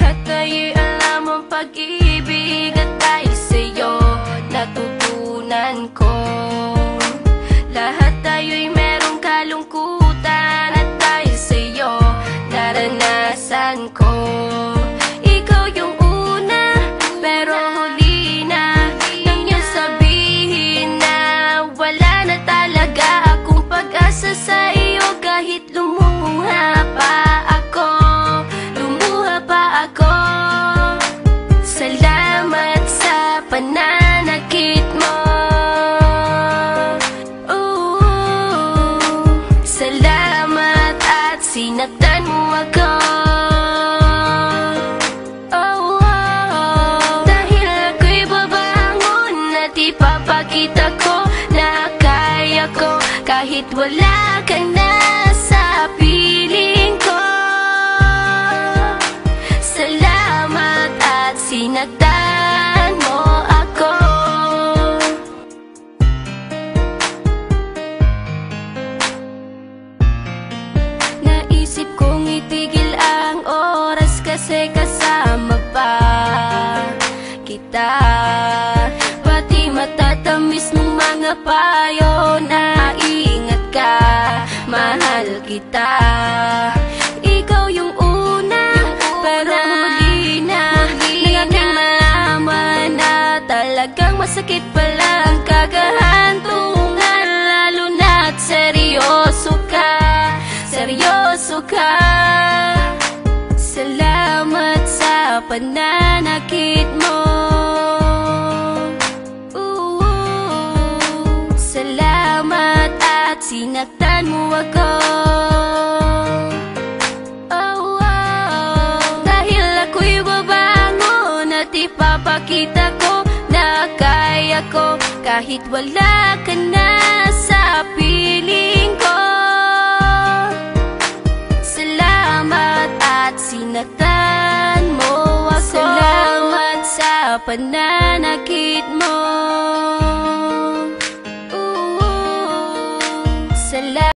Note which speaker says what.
Speaker 1: Lahat ay alam ang pag-ibig at dahil sa'yo natutunan ko. Lahat tayo'y merong kalungkutan at dahil sa'yo naranasan ko. Ikaw yung una pero huli na, nang iyong sabihin na wala na talaga akong pag-asa sa iyo. Kahit lumuha pa ako, salamat sa pananakit mo. Salamat at sinaktan mo ako. Dahil ako'y babangon at ipapakita ko na kaya ko kahit wala ka na sa piling ko. Salamat at sinaktan mo ako. Naisip kong itigil ang oras kasi kasama pa kita. Pati matatamis ng mga payo na ingat ka, mahal kita. Ikaw yung una pero huli na, nang aking malaman na talagang masakit pala ang kagahantungan. Lalo na't seryoso ka, seryoso ka. Salamat sa pananakit mo. Salamat at sinaktan mo ako. Dahil ako'y babangon at ipapakita ko na kaya ko kahit wala ka na sa piling ko. Salamat at sinaktan mo ako. Salamat sa pananakit mo.